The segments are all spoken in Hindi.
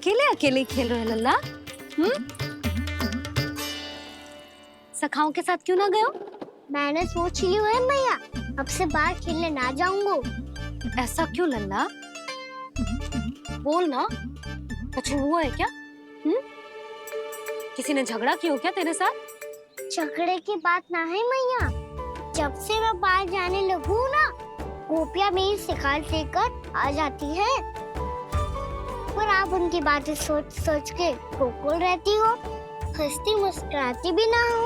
अकेले अकेले ही खेल रहे हो लल्ला? सखाओं के साथ क्यों ना गए हो? मैंने सोच लिया है मैया, अब से बाहर खेलने ना जाऊंगा। ऐसा क्यों लल्ला? बोल ना, कुछ हुआ है क्या? किसी ने झगड़ा किया हो क्या तेरे साथ? झगड़े की बात ना है मैया, जब से मैं बाहर जाने लगू ना, गोपियाँ मेरी शिकार लेकर आ जाती है। पर आप उनकी बातें सोच सोच के गोकुल रहती हो, हंसती मुस्कुराती भी ना हो।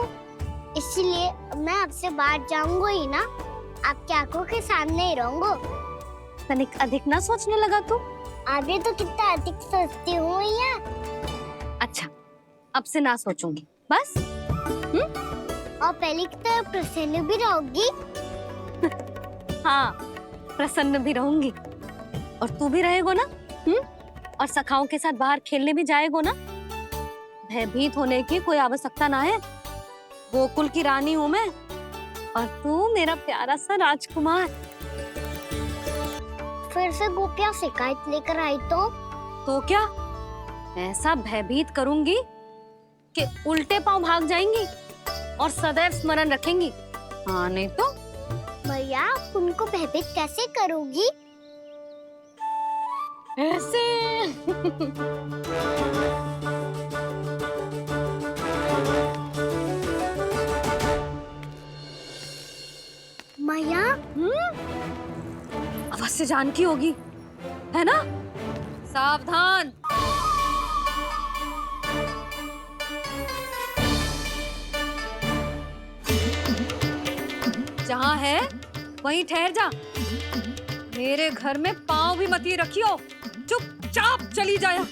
इसलिए मैं आपसे बाहर जाऊंगा ही ना, आपकी आंखों के सामने ही रहूंगा। तनिक अधिक ना सोचने लगा तू? अभी तो कितना अधिक सोचती हूँ मैया। अच्छा, अब से ना सोचूंगी बस। और पहले की तरह प्रसन्न भी रहोगी। हाँ, प्रसन्न भी रहूंगी। और तू भी रहेगो ना? और सखाओं के साथ बाहर खेलने भी जाएगो ना? भयभीत होने की कोई आवश्यकता ना है। गोकुल की रानी हूँ मैं, और तू मेरा प्यारा सा राजकुमार। फिर से गोपियाँ शिकायत लेकर आई तो क्या? ऐसा भयभीत करूंगी कि उल्टे पांव भाग जाएंगी और सदैव स्मरण रखेंगी। हाँ नहीं तो? भैया, आप उनको भयभीत कैसे करोगी? ऐसे। मैया, अवश्य जानकी होगी, है ना? सावधान। जहाँ है वहीं ठहर जा। मेरे घर में पाँव भी मत ही रखियो, चुपचाप चली जाया।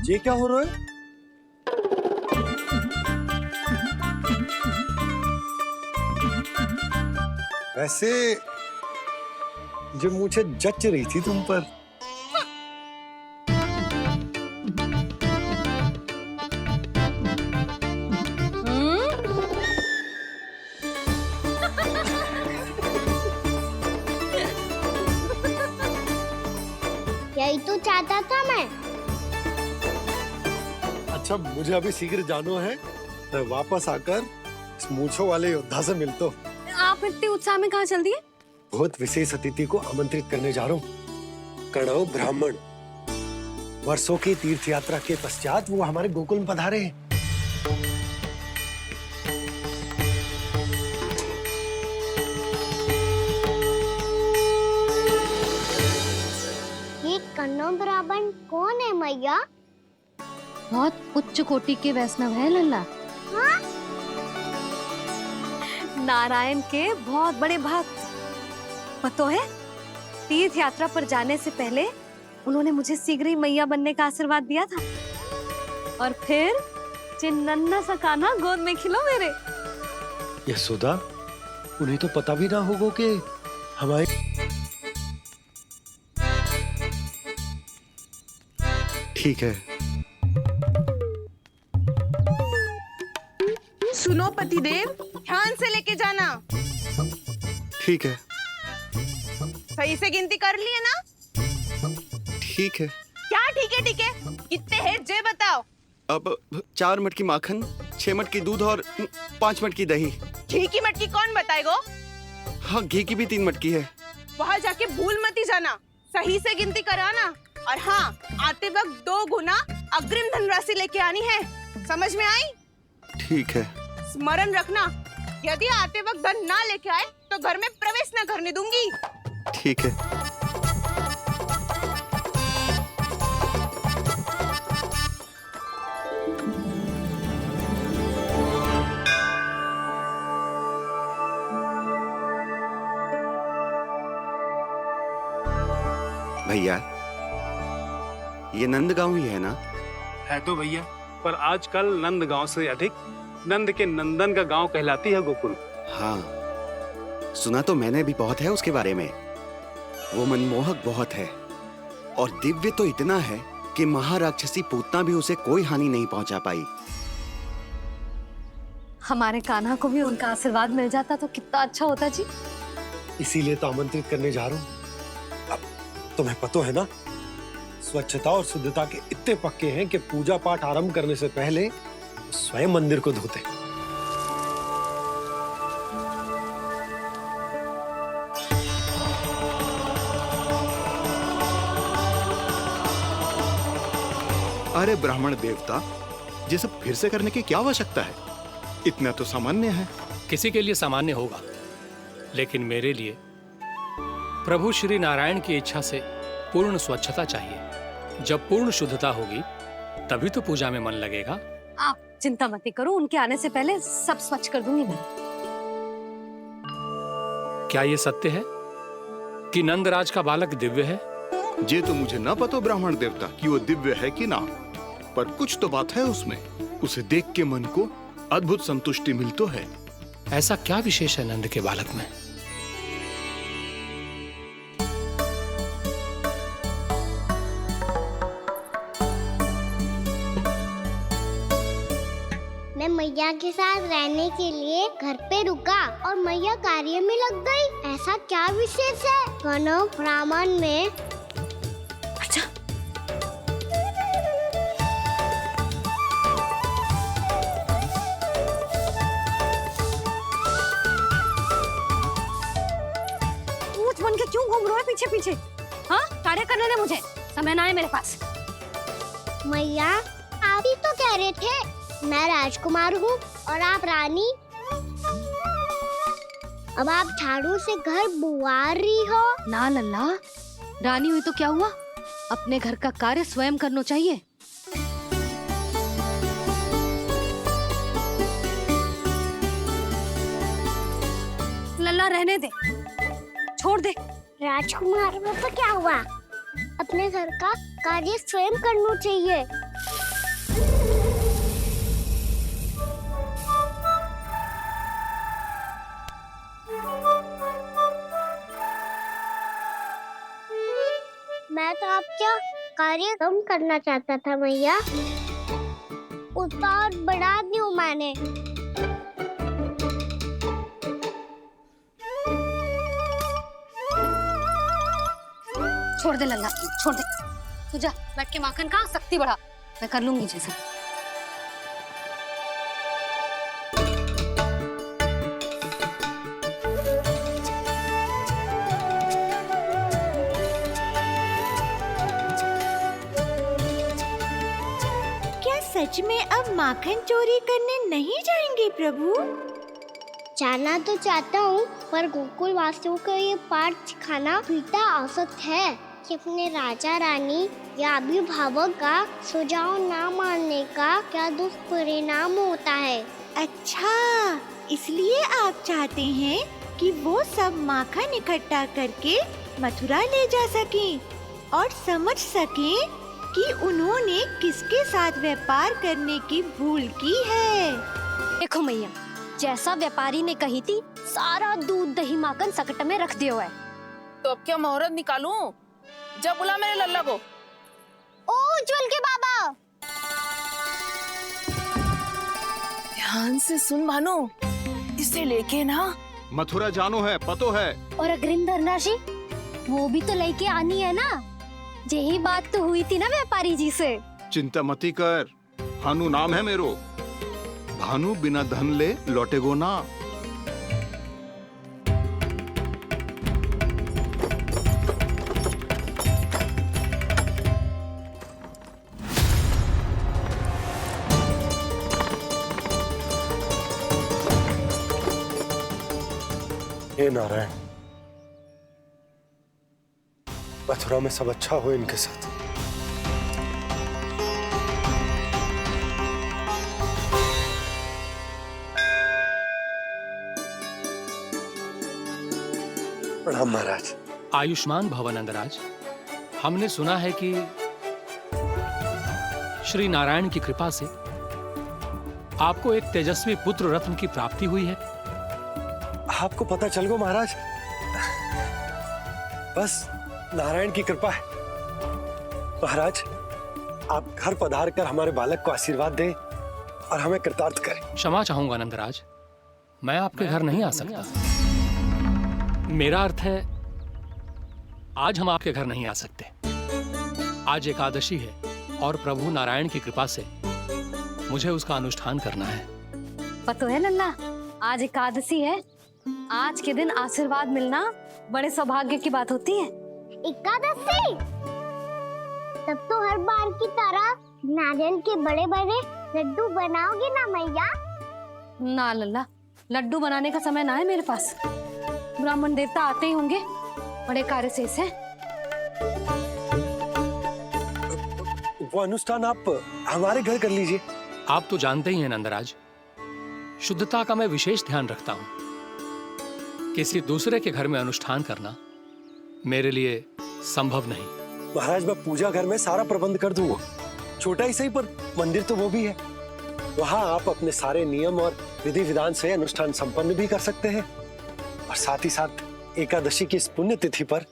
ये क्या हो रहा है? वैसे जो मुझे जच रही थी तुम पर। यही तो चाहता था मैं। अच्छा, मुझे अभी शीघ्र जाना है। मैं वापस आकर इस मूंछों वाले योद्धा से मिलता हूँ। आप इतने उत्साह में कहाँ चल दिए? बहुत विशेष अतिथि को आमंत्रित करने जा रहा हूँ। कणव ब्राह्मण। वर्षों की तीर्थ यात्रा के पश्चात वो हमारे गोकुल में पधारे हैं। ये कन्नौ ब्राह्मण कौन है मैया? बहुत उच्च कोटि के वैष्णव है लल्ला। हाँ? नारायण के बहुत बड़े भक्त। पता है, तीर्थ यात्रा पर जाने से पहले उन्होंने मुझे शीघ्र ही मैया बनने का आशीर्वाद दिया था। और फिर चिन्नन्ना सा कान्हा गोद में खिलो मेरे। यशोदा, उन्हें तो पता भी ना होगा कि हमारे। ठीक है। सुनो पतिदेव, ध्यान से लेके जाना। ठीक है। सही से गिनती कर लिए ना? ठीक है। क्या ठीक है ठीक है? कितने हैं जे बताओ। अब 4 मटकी माखन, 6 मटकी दूध और 5 मटकी दही। घी की मटकी कौन बताएगो? हाँ, घी की भी 3 मटकी है। वहाँ जाके भूल मत ही जाना, सही से गिनती कराना। और हाँ, आते वक्त 2 गुना अग्रिम धनराशि लेके आनी है। समझ में आई? ठीक है। स्मरण रखना, यदि आते वक्त धन ना लेके आए तो घर में प्रवेश न करने दूंगी। ठीक है। भैया, ये नंदगांव ही है ना? है तो भैया, पर आजकल नंदगांव से अधिक नंद के नंदन का गांव कहलाती है गोकुल। हाँ, सुना तो मैंने भी बहुत है उसके बारे में। वो मनमोहक बहुत है और दिव्य तो इतना है कि महाराक्षसी पूतना भी उसे कोई हानि नहीं पहुंचा पाई। हमारे कान्हा को भी उनका आशीर्वाद मिल जाता तो कितना अच्छा होता जी। इसीलिए तो आमंत्रित करने जा रहा हूँ। अब तुम्हें पता है ना, स्वच्छता और शुद्धता के इतने पक्के हैं कि पूजा पाठ आरंभ करने से पहले स्वयं मंदिर को धोते। अरे ब्राह्मण देवता, ये सब फिर से करने की क्या आवश्यकता है? इतना तो सामान्य है। किसी के लिए सामान्य होगा, लेकिन मेरे लिए प्रभु श्री नारायण की इच्छा से पूर्ण स्वच्छता चाहिए। जब पूर्ण शुद्धता होगी तभी तो पूजा में मन लगेगा। आप चिंता मत करो, उनके आने से पहले सब स्वच्छ कर दूंगी मैं। क्या ये सत्य है कि नंदराज का बालक दिव्य है? ये तो मुझे न पता ब्राह्मण देवता कि वो दिव्य है कि ना, पर कुछ तो बात है उसमें। उसे देख के मन को अद्भुत संतुष्टि मिल तो है। ऐसा क्या विशेष है नंद के बालक में? मैं मैया के साथ रहने के लिए घर पे रुका और मैया कार्य में लग गई। ऐसा क्या विशेष है गणव ब्राह्मण में? अच्छा, ऊंच बन के क्यों घूम रहे हो पीछे पीछे? हाँ, कार्य करने दे मुझे, समय ना है मेरे पास। मैया, आप ही तो कह रहे थे मैं राजकुमार हूँ और आप रानी। अब आप झाड़ू से घर बुआ रही हो। ना लल्ला, रानी हुई तो क्या हुआ, अपने घर का कार्य स्वयं करना चाहिए। लल्ला रहने दे, छोड़ दे। राजकुमार में तो क्या हुआ, अपने घर का कार्य स्वयं करना चाहिए। मैं तो आपका कार्य कम करना चाहता था मैया, उतना और बढ़ा दूं मैंने। छोड़ दे लल्ला, छोड़ दे। तू जा बैठ के माखन खा, शक्ति बढ़ा, मैं कर लूंगी जैसा। सच में अब माखन चोरी करने नहीं जाएंगे प्रभु? जाना तो चाहता हूँ, पर गोकुल वासियों को ये पाठ सिखाना पिता औसत है कि अपने राजा रानी या अभिभावक का सुझाव ना मानने का क्या दुष्परिणाम होता है। अच्छा, इसलिए आप चाहते हैं कि वो सब माखन इकट्ठा करके मथुरा ले जा सकें और समझ सकें कि उन्होंने किसके साथ व्यापार करने की भूल की है। देखो मैया, जैसा व्यापारी ने कही थी, सारा दूध दही माखन सकट में रख दिया है। तो अब क्या मुहूर्त निकालूं? जब बुला मेरे लल्ला को। ओ उज्जवल के बाबा, ध्यान से सुन भानु, इसे लेके ना मथुरा जानो है, पतो है। और अग्रिम धनराशि वो भी तो लेके आनी है ना। यही बात तो हुई थी ना व्यापारी जी से। चिंता मती कर, भानु नाम है मेरो। भानु बिना धन ले लौटेगो ना। हे नारायण, मथुरा में सब अच्छा हो इनके साथ। प्रणाम महाराज। आयुष्मान भव नंदराज। हमने सुना है कि श्री नारायण की कृपा से आपको एक तेजस्वी पुत्र रत्न की प्राप्ति हुई है। आपको पता चल गो महाराज, बस नारायण की कृपा है। महाराज, आप घर पधार कर हमारे बालक को आशीर्वाद दें और हमें कृतार्थ करे। क्षमा चाहूंगा नंदराज, मैं आपके घर नहीं आ सकता। मेरा अर्थ है आज हम आपके घर नहीं आ सकते। आज एकादशी है और प्रभु नारायण की कृपा से मुझे उसका अनुष्ठान करना है। पता है लल्ला, आज एकादशी है। आज के दिन आशीर्वाद मिलना बड़े सौभाग्य की बात होती है। एकादशी, तब तो हर बार की तरह नारियल के बड़े बड़े लड्डू बनाओगे ना मैया? ना लल्ला, लड्डू बनाने का समय ना है मेरे पास। ब्राह्मण देवता आते ही होंगे, बड़े कार्य शेष है। वो अनुष्ठान आप हमारे घर कर लीजिए। आप तो जानते ही हैं नंदराज, शुद्धता का मैं विशेष ध्यान रखता हूं। किसी दूसरे के घर में अनुष्ठान करना मेरे लिए संभव नहीं। महाराज, मैं पूजा घर में सारा प्रबंध कर दूंगा। छोटा ही सही, पर मंदिर तो वो भी है। वहां आप अपने सारे नियम और विधि विधान से अनुष्ठान संपन्न भी कर सकते हैं, और साथ ही साथ एकादशी की इस पुण्य तिथि पर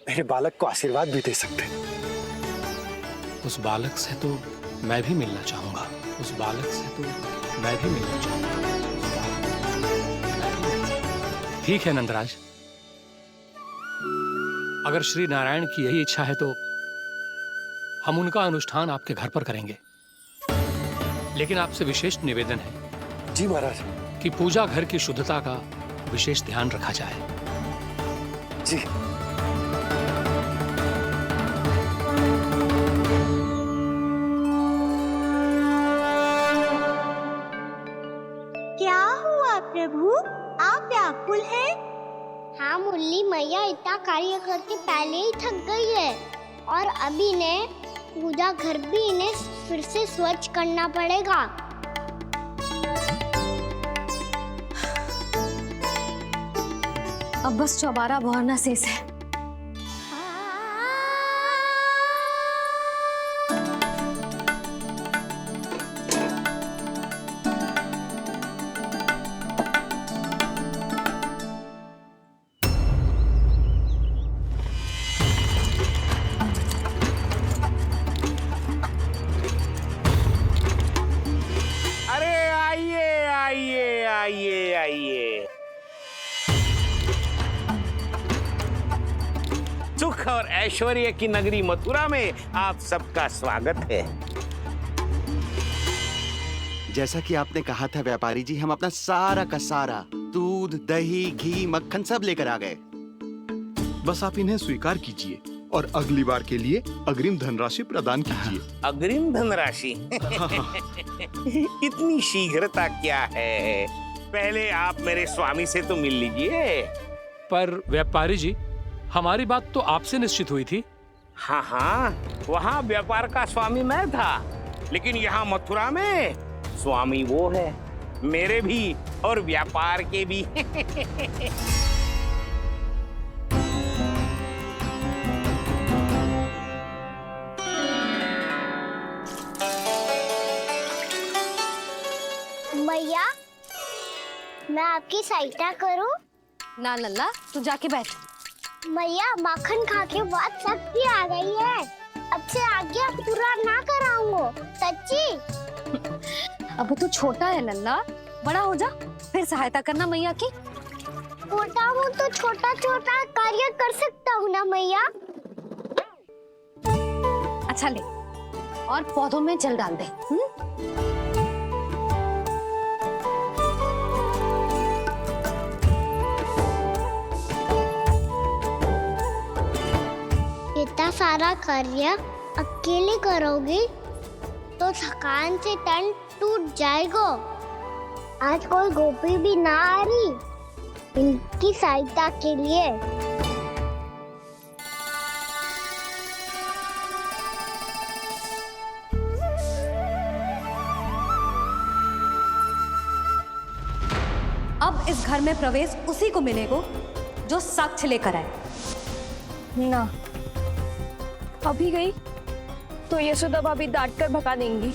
मेरे बालक को आशीर्वाद भी दे सकते हैं। उस बालक से तो मैं भी मिलना चाहूंगा। उस बालक से तो मैं भी मिलना चाहूंगा। ठीक है नंदराज, अगर श्री नारायण की यही इच्छा है तो हम उनका अनुष्ठान आपके घर पर करेंगे। लेकिन आपसे विशेष निवेदन है जी महाराज। कि पूजा घर की शुद्धता का विशेष ध्यान रखा जाए। जी। क्या हुआ प्रभु, आप व्याकुल हैं? हाँ मुरली, मैया इतना कार्य करके पहले ही थक गई है, और अभी ने पूजा घर भी इन्हें फिर से स्वच्छ करना पड़ेगा। अब बस चौबारा बहरना शेष है। सुख और ऐश्वर्य की नगरी मथुरा में आप सबका स्वागत है। जैसा कि आपने कहा था व्यापारी जी, हम अपना सारा का सारा दूध, दही, घी, मक्खन सब लेकर आ गए। बस आप इन्हें स्वीकार कीजिए और अगली बार के लिए अग्रिम धनराशि प्रदान कीजिए। अग्रिम धनराशि? इतनी शीघ्रता क्या है? पहले आप मेरे स्वामी से तो मिल लीजिए। पर व्यापारी जी, हमारी बात तो आपसे निश्चित हुई थी। हाँ हाँ, वहाँ व्यापार का स्वामी मैं था, लेकिन यहाँ मथुरा में स्वामी वो है, मेरे भी और व्यापार के भी। मैया, मैं आपकी सहायता करूं? ना लल्ला, तू जाके बैठ। मैया, माखन खा के बहुत शक्ति आ गई है। अब से आगे पूरा ना कराऊंगा, सच्ची। अब तू छोटा है लल्ला, बड़ा हो जा फिर सहायता करना मैया की। छोटा हूँ तो छोटा छोटा कार्य कर सकता हूँ ना मैया। अच्छा ले, और पौधों में जल डाल दे। इतना सारा कार्य अकेले करोगी तो थकान से तन टूट जाएगा। आज कोई गोपी भी ना आ रही इनकी सहायता के लिए। अब इस घर में प्रवेश उसी को मिलेगा जो साक्ष्य लेकर आए। ना, अभी गई तो यशोदा भाभी डांट कर भगा देंगी।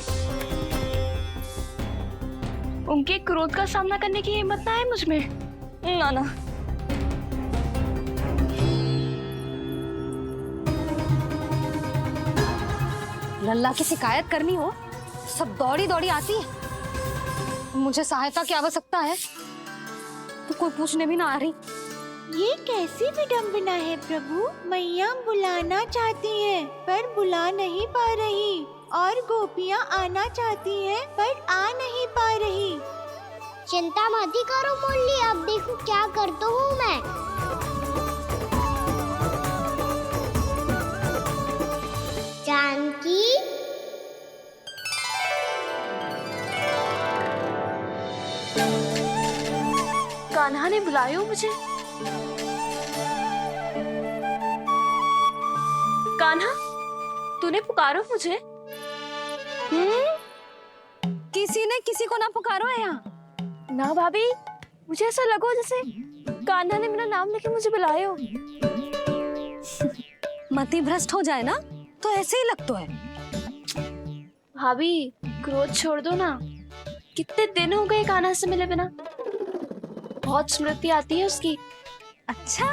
उनके क्रोध का सामना करने की हिम्मत ना है मुझमें। ना ना। लल्ला की शिकायत करनी हो, सब दौड़ी दौड़ी आती है। मुझे सहायता की आवश्यकता है तो कोई पूछने भी ना आ रही। ये कैसी विडंबना है प्रभु। मैया बुलाना चाहती हैं पर बुला नहीं पा रही, और गोपियाँ आना चाहती हैं पर आ नहीं पा रही। चिंता मत ही करो मुरली, अब देखो क्या करता हूँ मैं। जानकी, कान्हा ने बुलाया हो मुझे। कान्हा, तूने पुकारो मुझे। किसी ने किसी को ना पुकारो है यहाँ। ना भाभी, मुझे ऐसा लगो जैसे कान्हा ने मेरा नाम लेके मुझे बुलाया हो। मति भ्रष्ट हो जाए ना तो ऐसे ही लगता है। भाभी, क्रोध छोड़ दो ना। कितने दिन हो गए कान्हा से मिले बिना। बहुत स्मृति आती है उसकी। अच्छा,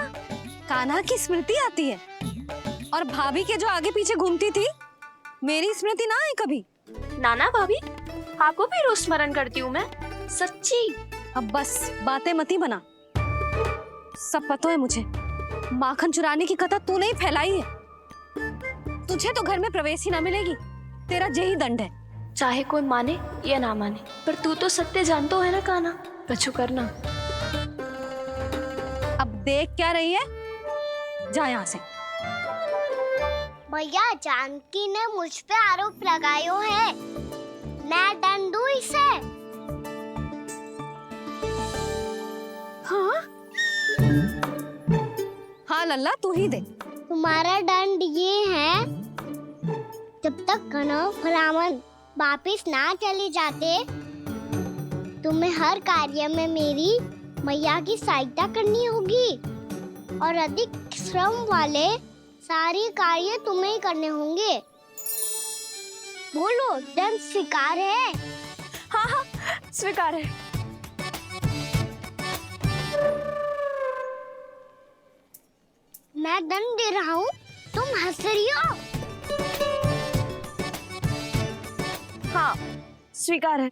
कान्हा की स्मृति आती है? और भाभी के जो आगे पीछे घूमती थी, मेरी स्मृति ना आई कभी? नाना भाभी, आपको भी रोज स्मरण करती हूँ मैं, सच्ची। अब बस बातें मत ही बना। सब पता है मुझे। माखन चुराने की कथा तूने ही फैलाई है। तुझे तो घर में प्रवेश ही ना मिलेगी। तेरा यही दंड है। चाहे कोई माने या ना माने, पर तू तो सत्य जानतो है ना कान्हा। कछु करना। अब देख क्या रही है, जा यहाँ से। भैया, जानकी ने मुझ पे आरोप लगायो है, मैं दंड दूं इसे। हाँ हाँ लल्ला, तू ही दे। तुम्हारा दंड ये है, जब तक कनव ब्राह्मण वापिस ना चले जाते, तुम्हें हर कार्य में मेरी मैया की सहायता करनी होगी, और अधिक श्रम वाले सारे कार्य तुम्हें ही करने होंगे। बोलो, दंड स्वीकार है? हाँ हाँ, स्वीकार है। मैं दंड दे रहा हूँ, तुम हंस रही हो? हाँ, स्वीकार है।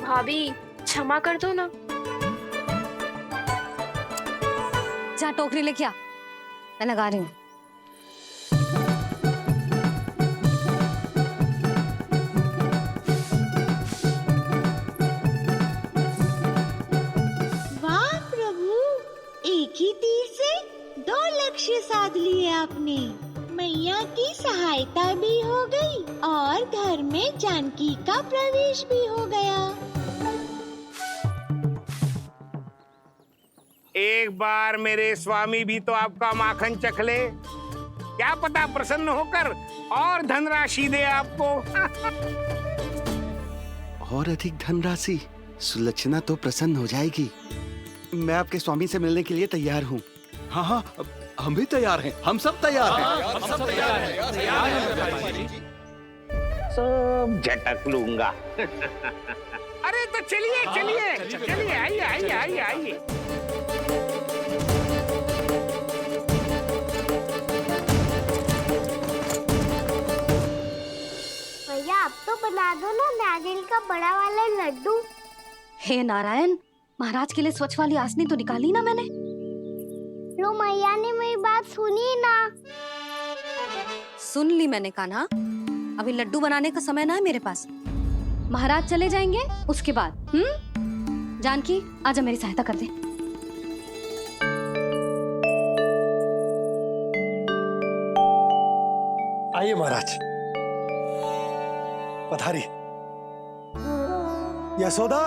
भाभी, क्षमा कर दो ना। जा टोकरी लेके आ, मैं लगा रही हूँ। वाह प्रभु, एक ही तीर से 2 लक्ष्य साध लिए आपने। मैया की सहायता भी हो गई और घर में जानकी का प्रवेश भी हो गया। एक बार मेरे स्वामी भी तो आपका माखन चख ले, क्या पता प्रसन्न होकर और धनराशि दे आपको। और अधिक धनराशि? सुलक्षणा तो प्रसन्न हो जाएगी। मैं आपके स्वामी से मिलने के लिए तैयार हूँ। हाँ हाँ, हम भी तैयार हैं। हम सब तैयार हैं। हम सब तैयार हैं। सब झटक लूंगा। अरे तो चलिए चलिए चलिए, आइए आइए आइए आइए। भैया, आप तो बना दो ना नारियल का बड़ा वाला लड्डू। हे नारायण, महाराज के लिए स्वच्छ वाली आसनी तो निकाली ना मैंने। लो, मैया ने मेरी बात सुनी ना। सुन ली मैंने कान्हा। अभी लड्डू बनाने का समय ना है मेरे पास। महाराज चले जाएंगे उसके बाद। जानकी, आजा मेरी सहायता कर दे। आइए महाराज, पधारी। यशोदा।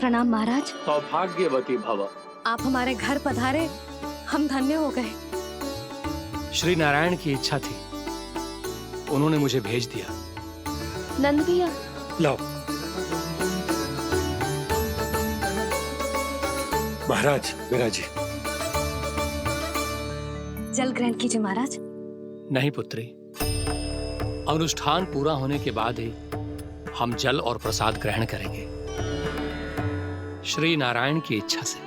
प्रणाम महाराज। सौभाग्यवती भव। आप हमारे घर पधारे, हम धन्य हो गए। श्री नारायण की इच्छा थी, उन्होंने मुझे भेज दिया। नंद भैया, लाओ। महाराज, मेरा जी। जल ग्रहण कीजिए महाराज। नहीं पुत्री, अनुष्ठान पूरा होने के बाद ही हम जल और प्रसाद ग्रहण करेंगे, श्री नारायण की इच्छा से।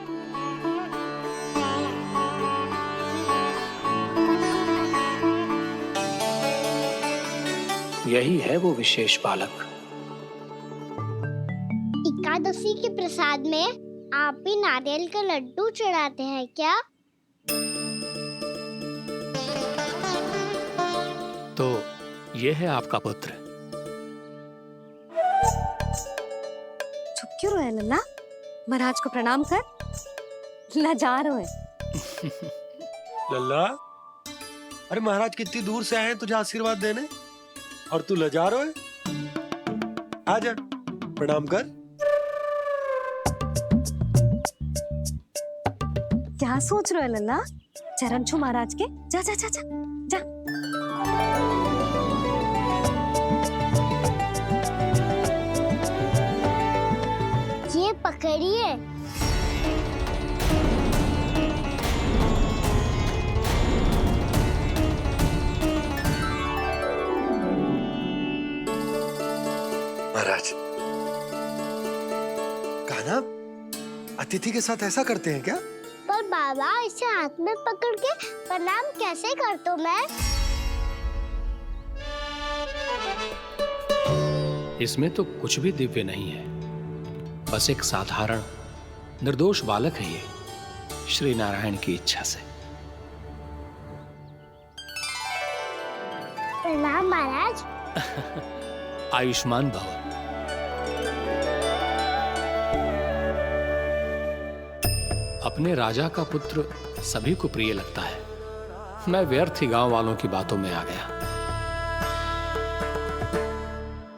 यही है वो विशेष बालक। एकादशी के प्रसाद में आप भी नारियल का लड्डू चढ़ाते हैं क्या? तो ये है आपका पुत्र। चुप क्यों रहे लल्ला? महाराज को प्रणाम कर। लजा रहे हैं। लल्ला, अरे महाराज कितनी दूर से आए हैं तुझे आशीर्वाद देने, और तू लजा रहा है? आजा, प्रणाम कर। क्या सोच रहे हो लल्ला? चरण छू महाराज के। जा जा जा जा जा। ये पकड़िए। महाराज, कान्हा, अतिथि के साथ ऐसा करते हैं क्या? पर बाबा, इसे हाथ में पकड़ के प्रणाम कैसे करता हूँ मैं? इसमें तो कुछ भी दिव्य नहीं है, बस एक साधारण निर्दोष बालक है ये, श्री नारायण की इच्छा से। प्रणाम महाराज। आयुष्मान भव। अपने राजा का पुत्र सभी को प्रिय लगता है। मैं व्यर्थ ही गांव वालों की बातों में आ गया।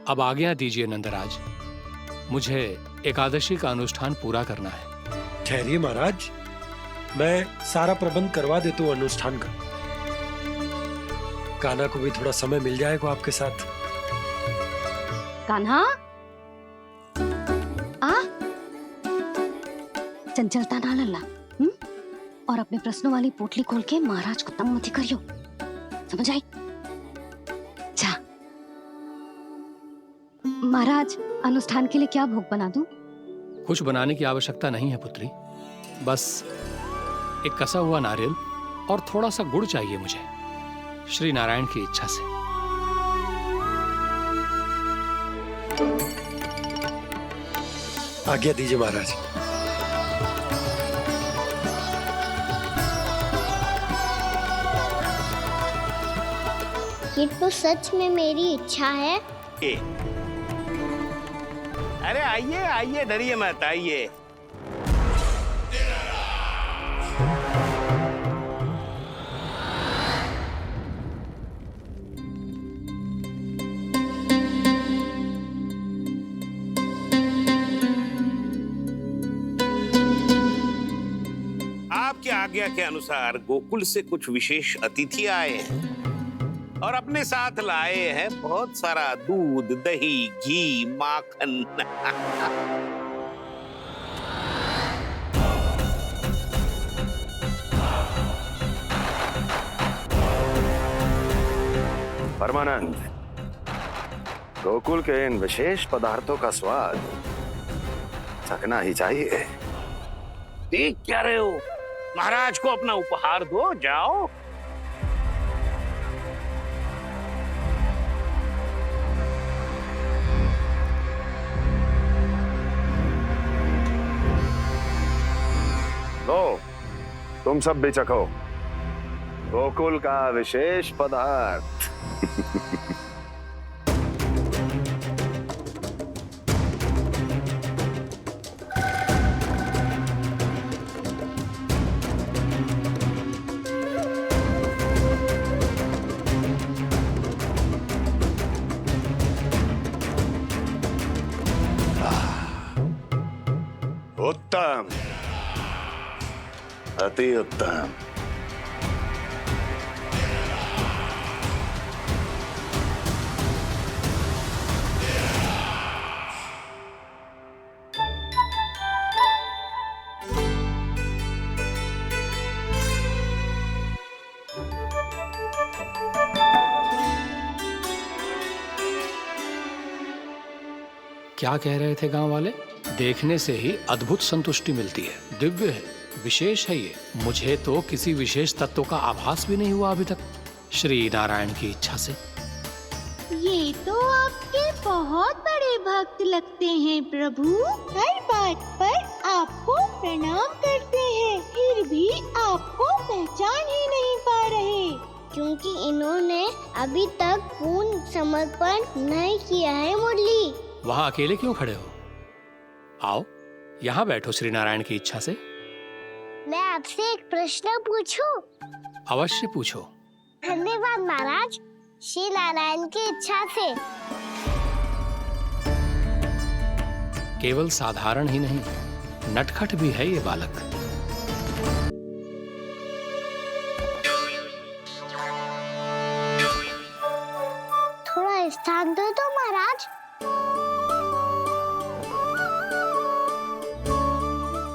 अब आज्ञा दीजिए नंदराज, मुझे एकादशी का अनुष्ठान पूरा करना है। ठहरिए महाराज, मैं सारा प्रबंध करवा देता हूँ अनुष्ठान का। कान्हा को भी थोड़ा समय मिल जाएगा आपके साथ। कान्हा, आ चंचलता ना लल्ला। और अपने प्रश्नों वाली पोटली खोल के महाराज को तंग मत करियो, समझ आई? जा। महाराज, अनुष्ठान के लिए क्या भोग बना दूं? कुछ बनाने की आवश्यकता नहीं है पुत्री, बस एक कसा हुआ नारियल और थोड़ा सा गुड़ चाहिए मुझे, श्री नारायण की इच्छा से। आज्ञा दीजिए महाराज। ये तो सच में मेरी इच्छा है। अरे आइए आइए, डरिए मत, आइए। आपकी आज्ञा के अनुसार गोकुल से कुछ विशेष अतिथि आए हैं और अपने साथ लाए हैं बहुत सारा दूध, दही, घी, माखन। परमानंद, गोकुल के इन विशेष पदार्थों का स्वाद चखना ही चाहिए। देख क्या रहे हो? महाराज को अपना उपहार दो, जाओ। लो, तुम सब भी चखो गोकुल का विशेष पदार्थ। उत्तम, अति उत्तम। क्या कह रहे थे गांव वाले? देखने से ही अद्भुत संतुष्टि मिलती है, दिव्य है, विशेष है ये। मुझे तो किसी विशेष तत्व का आभास भी नहीं हुआ अभी तक, श्री नारायण की इच्छा से। ये तो आपके बहुत बड़े भक्त लगते हैं प्रभु। हर बात पर आपको प्रणाम करते हैं, फिर भी आपको पहचान ही नहीं पा रहे। क्योंकि इन्होंने अभी तक पूर्ण समर्पण नहीं किया है मुरली। वहाँ अकेले क्यों खड़े हो? आओ यहाँ बैठो श्री नारायण की इच्छा से। मैं आपसे एक प्रश्न पूछूं? अवश्य पूछो। धन्यवाद महाराज, श्री नारायण की इच्छा से। केवल साधारण ही नहीं, नटखट भी है ये बालक। थोड़ा स्थान दो तो महाराज।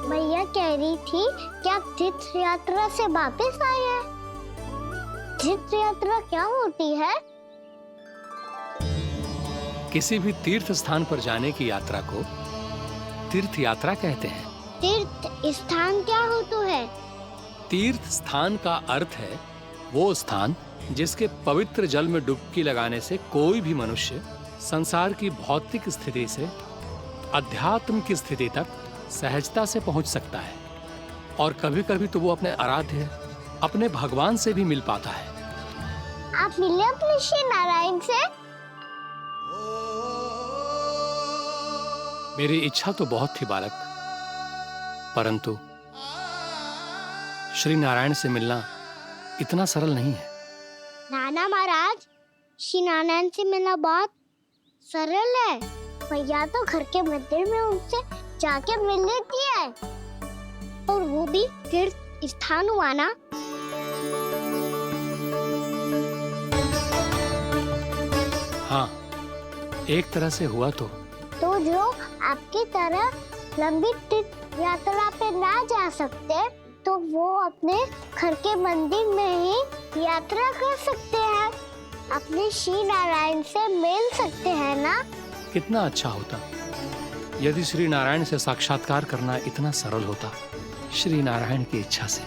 भैया कह रही थी कि आप तीर्थ यात्रा से वापस आए हैं। तीर्थ यात्रा क्या होती है? किसी भी तीर्थ स्थान पर जाने की यात्रा को तीर्थ यात्रा कहते हैं। तीर्थ स्थान क्या होता है? तीर्थ स्थान का अर्थ है वो स्थान जिसके पवित्र जल में डुबकी लगाने से कोई भी मनुष्य संसार की भौतिक स्थिति से अध्यात्म की स्थिति तक सहजता से पहुंच सकता है, और कभी-कभी तो वो अपने आराध्य अपने भगवान से भी मिल पाता है। आप मिले अपने श्री नारायण से? मेरी इच्छा तो बहुत थी बालक, परंतु श्री नारायण से मिलना इतना सरल नहीं है। नाना महाराज, श्री नारायण से मिलना बहुत सरल है। भैया तो घर के मंदिर में उनसे जाके मिल लेती है, और वो भी तीर्थ स्थान हुआ ना। हाँ, एक तरह से हुआ तो जो आपकी तरह लंबी तीर्थ यात्रा पे ना जा सकते, तो वो अपने घर के मंदिर में ही यात्रा कर सकते हैं, अपने श्री नारायण से मिल सकते हैं ना। कितना अच्छा होता यदि श्री नारायण से साक्षात्कार करना इतना सरल होता, श्री नारायण की इच्छा से।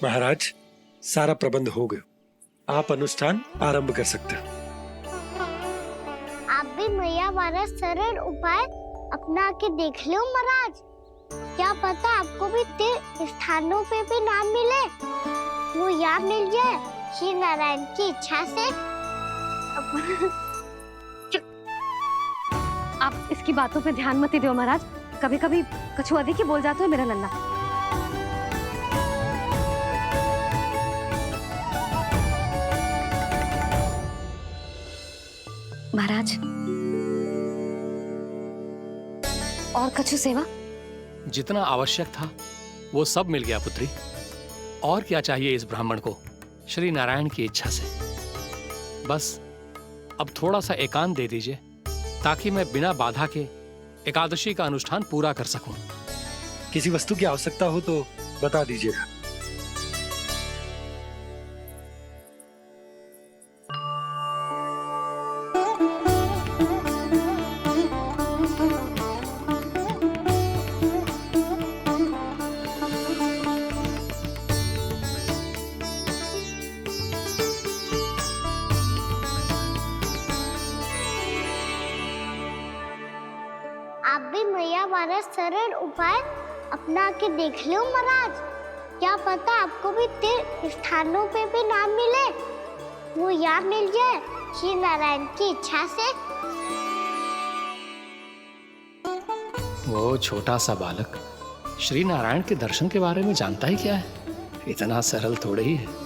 महाराज, सारा प्रबंध हो गया, आप अनुष्ठान आरंभ कर सकते हैं। आप भी मैया वाला सरल उपाय अपना के देख लो महाराज। क्या पता आपको भी तीर्थ स्थानों पे भी नाम मिले, वो याद मिल जाए श्री नारायण की इच्छा से। आप इसकी बातों पे ध्यान मत दो महाराज, कभी कभी कछु अधिक ही बोल जाते हो मेरा नन्ना। महाराज, और कछु सेवा? जितना आवश्यक था वो सब मिल गया पुत्री। और क्या चाहिए इस ब्राह्मण को श्री नारायण की इच्छा से? बस अब थोड़ा सा एकांत दे दीजिए, ताकि मैं बिना बाधा के एकादशी का अनुष्ठान पूरा कर सकूं। किसी वस्तु की आवश्यकता हो तो बता दीजिएगा। आप भी मैया वाला सरल उपाय अपना के देख लो महाराज। क्या पता आपको भी तीर्थ स्थानों पे भी नाम मिले, वो याद मिल जाए श्री नारायण की इच्छा से। वो छोटा सा बालक श्री नारायण के दर्शन के बारे में जानता ही क्या है? इतना सरल थोड़े ही है।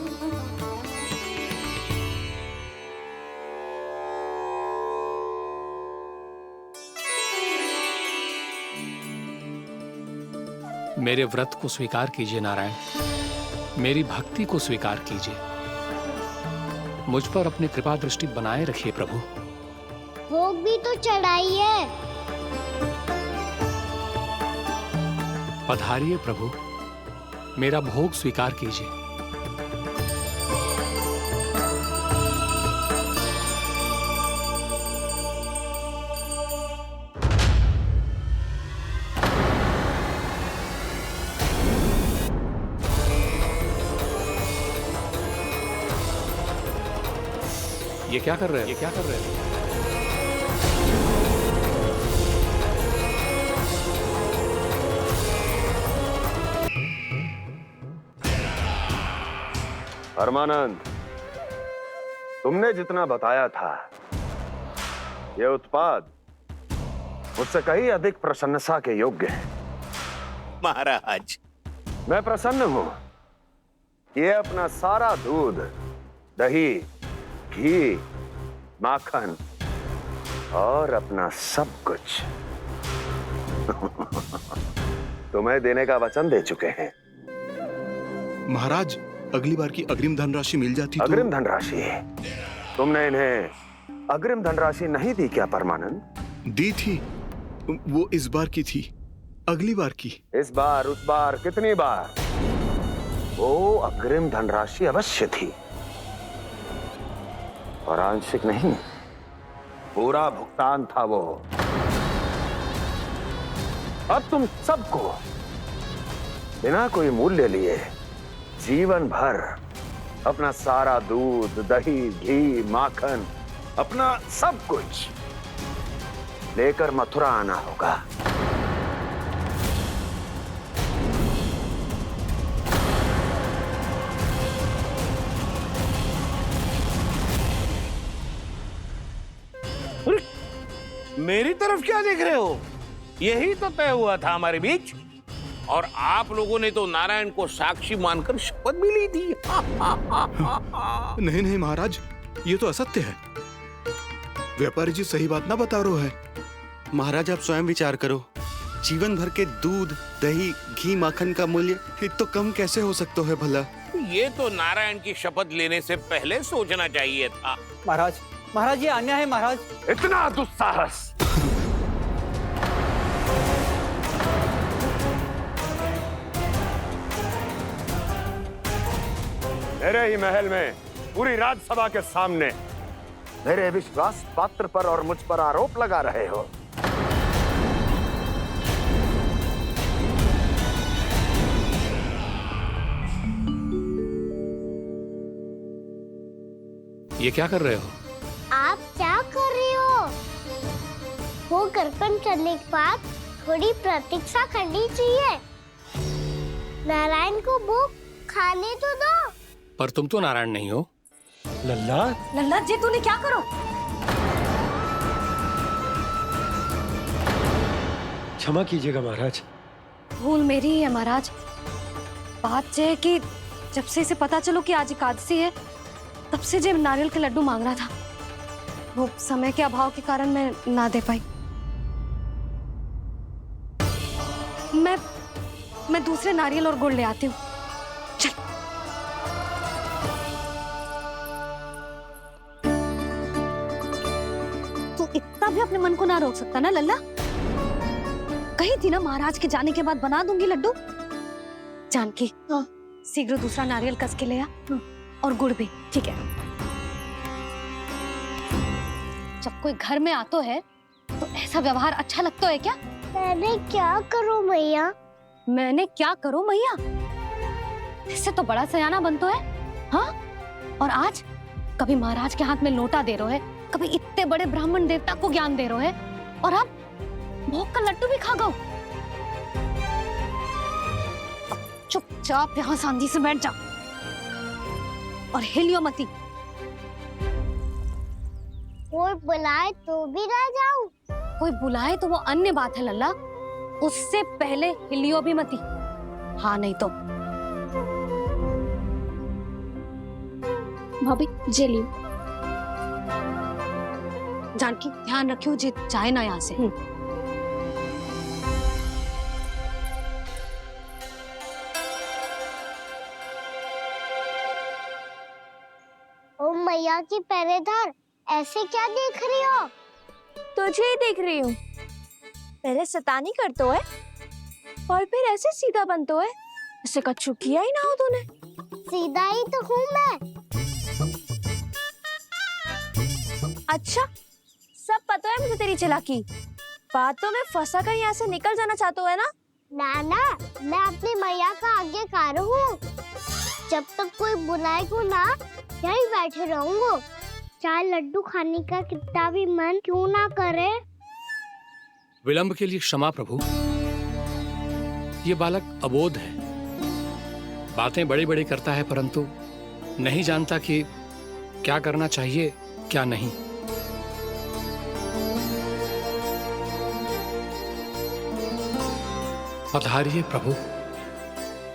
मेरे व्रत को स्वीकार कीजिए नारायण, मेरी भक्ति को स्वीकार कीजिए, मुझ पर अपनी कृपा दृष्टि बनाए रखिए प्रभु। भोग भी तो चढ़ाइए। पधारिए प्रभु, मेरा भोग स्वीकार कीजिए। ये क्या कर रहे हैं? ये क्या कर रहे हैं? परमानंद, तुमने जितना बताया था, ये उत्पाद मुझसे कहीं अधिक प्रशंसा के योग्य है। महाराज, मैं प्रसन्न हूं। ये अपना सारा दूध, दही, घी, माखन और अपना सब कुछ तुम्हें देने का वचन दे चुके हैं। महाराज, अगली बार की अग्रिम धनराशि मिल जाती तो। अग्रिम धनराशि? तुमने इन्हें अग्रिम धनराशि नहीं दी क्या परमानंद? दी थी, वो इस बार की थी, अगली बार की। इस बार, उस बार, कितनी बार? वो अग्रिम धनराशि अवश्य थी, और आंशिक नहीं, पूरा भुगतान था वो। अब तुम सबको बिना कोई मूल्य लिए जीवन भर अपना सारा दूध, दही, घी, माखन, अपना सब कुछ लेकर मथुरा आना होगा। मेरी तरफ क्या देख रहे हो? यही तो तय हुआ था हमारे बीच, और आप लोगों ने तो नारायण को साक्षी मानकर शपथ भी ली थी। नहीं नहीं महाराज, ये तो असत्य है। व्यापारी जी सही बात ना बता रहे हैं। महाराज आप स्वयं विचार करो, जीवन भर के दूध, दही, घी, माखन का मूल्य तो कम कैसे हो सकता है भला? ये तो नारायण की शपथ लेने से पहले सोचना चाहिए था। महाराज, महाराज ये अन्याय है महाराज। इतना दुस्साहस! मेरे ही महल में पूरी राज्यसभा के सामने मेरे विश्वास पात्र पर और मुझ पर आरोप लगा रहे हो। ये क्या कर रहे हो? आप क्या कर रहे हो? वो कर्पण करने के बाद थोड़ी प्रतीक्षा करनी चाहिए। नारायण को भूख खाने तो दो। पर तुम तो नारायण नहीं हो। लल्ला, लल्ला जी तूने क्या करो? क्षमा कीजिएगा महाराज। भूल मेरी ही है महाराज। बात यह है कि जब से इसे पता चलो कि आज एकादशी है, तब से जो नारियल के लड्डू मांग रहा था, वो समय के अभाव के कारण मैं ना दे पाई। मैं दूसरे नारियल और गुड़ ले आती हूँ। चल। तू इतना भी अपने मन को ना रोक सकता ना लल्ला? कही थी ना महाराज के जाने के बाद बना दूंगी लड्डू। जानकी, शीघ्र दूसरा नारियल कस के ले आ, और गुड़ भी। ठीक है। जब कोई घर में आतो है तो ऐसा व्यवहार अच्छा लगता है क्या? मैंने क्या करूं मैया? मैंने क्या करूं मैया? इससे तो बड़ा सयाना बनतो है। हाँ? और आज कभी महाराज के हाथ में लोटा दे रहे है, कभी इतने बड़े ब्राह्मण देवता को ज्ञान दे रहे है, और अब भोग का लड्डू भी खा गो। चुपचाप यहाँ सांधी से बैठ जा और हिलियो मती। कोई बुलाए तो भी ना जाऊं? कोई बुलाए तो वो अन्य बात है लल्ला, उससे पहले हिलियो भी मती। हाँ नहीं तो। भाभी जे लियो। जानकी ध्यान रखियो जी जाए ना यहाँ से। ओ मैया की पहरेदार, ऐसे क्या देख रही हो? तुझे ही देख रही हूँ। पहले शैतानी करतो है और फिर ऐसे सीधा बनतो है। ऐसे कछु किया ही ना हो तूने। सीधा ही तो हूँ मैं। अच्छा, सब पता है मुझे तेरी चालाकी। बातों में फंसा कर यहाँ से निकल जाना चाहते हो है ना? नाना, मैं अपनी मैया का आज्ञाकार हूँ। जब तक कोई बुलाएगा ना, यहीं बैठे रहूंगा। चार लड्डू खाने का कितना भी मन क्यों ना करे। विलंब के लिए क्षमा प्रभु। ये बालक अबोध है, बातें बड़ी बड़ी करता है परंतु नहीं जानता कि क्या करना चाहिए क्या नहीं। पधारिए प्रभु,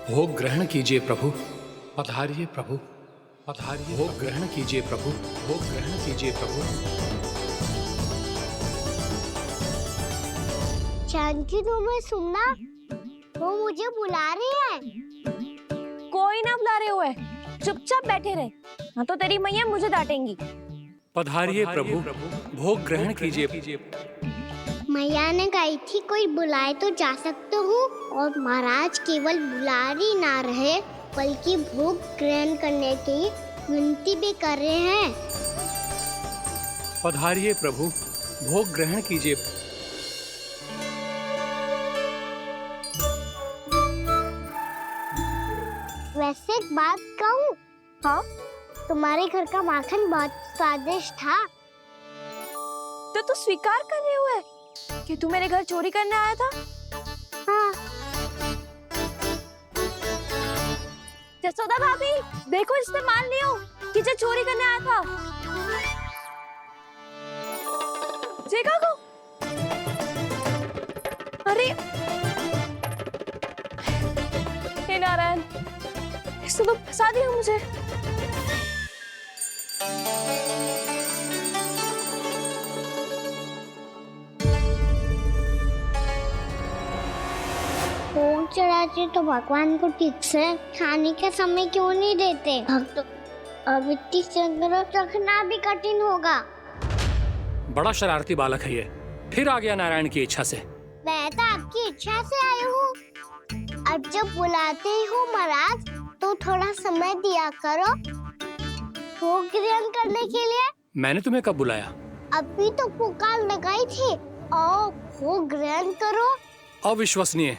भोग ग्रहण कीजिए प्रभु। पधारिए प्रभु, पधारिए, भोग ग्रहण कीजिए प्रभु, भोग ग्रहण कीजिए प्रभु। जानकी तुम्हें सुनना, वो मुझे बुला रही है। कोई ना बुला रहे हुए, चुपचाप बैठे रहे, हाँ तो तेरी मैया मुझे डांटेंगी। पधारिए प्रभु, भोग ग्रहण कीजिए। मैया ने कही थी कोई बुलाए तो जा सकते हूँ, और महाराज केवल बुलारी ना रहे बल्कि भोग ग्रहण करने की विनती भी कर रहे हैं। पधारिए प्रभु, भोग ग्रहण कीजिए। वैसे एक बात कहूँ? हाँ? तुम्हारे घर का माखन बहुत स्वादिष्ट था। तो तू स्वीकार कर रहे हुए कि तू मेरे घर चोरी करने आया था? हाँ। जसोदा भाभी, देखो इसने मान लियो कि जो चोरी करने आया था। देखा को? अरे हे नारायण, इसने तो फंसा दिया मुझे। भोग चढ़ाते तो भगवान को ठीक से खाने का समय क्यों नहीं देते? भक्त अब इतनी संग्रह रखना भी कठिन होगा। बड़ा शरारती बालक है ये, फिर आ गया नारायण की इच्छा से। मैं तो आपकी इच्छा से आई हूँ। अब जब बुलाते ही हो महाराज तो थोड़ा समय दिया करो भोग ग्रहण करने के लिए। मैंने तुम्हें कब बुलाया? अभी तो पुकार लगाई थी, आओ भोग ग्रहण करो। अविश्वसनीय,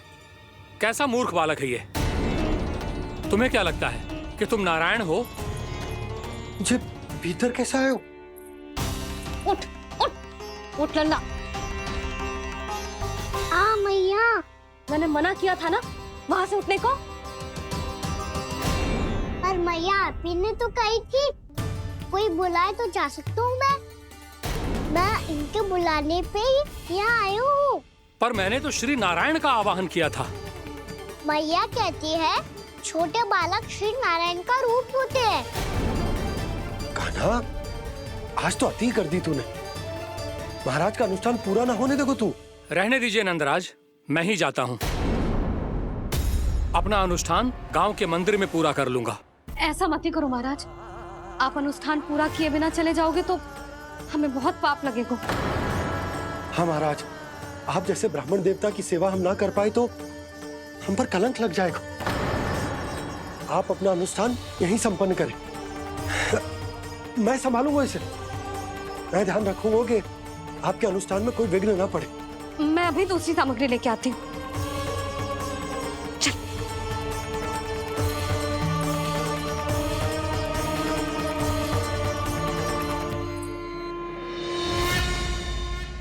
कैसा मूर्ख बालक है ये। तुम्हें क्या लगता है कि तुम नारायण हो? मुझे भीतर कैसे आए हो? उठ उठ उठ लल्ला। मैया, मैंने मना किया था ना वहाँ से उठने को। पर मैया आपी ने तो कही थी कोई बुलाए तो जा सकता हूँ मैं इनके बुलाने पे ही यहाँ आई हूँ। पर मैंने तो श्री नारायण का आवाहन किया था। मैया कहती है छोटे बालक श्री नारायण का रूप होते हैं। कान्हा, आज तो अति कर दी तूने। महाराज का अनुष्ठान पूरा ना होने देखो तू। रहने दीजिए नंदराज, मैं ही जाता हूँ। अपना अनुष्ठान गांव के मंदिर में पूरा कर लूंगा। ऐसा मत ही करो महाराज, आप अनुष्ठान पूरा किए बिना चले जाओगे तो हमें बहुत पाप लगेगा। हाँ महाराज, आप जैसे ब्राह्मण देवता की सेवा हम ना कर पाए तो हम पर कलंक लग जाएगा। आप अपना अनुष्ठान यहीं संपन्न करें, मैं संभालूंगा इसे। मैं ध्यान रखूंगा कि आपके अनुष्ठान में कोई विघ्न ना पड़े। मैं अभी दूसरी सामग्री लेके आती हूँ।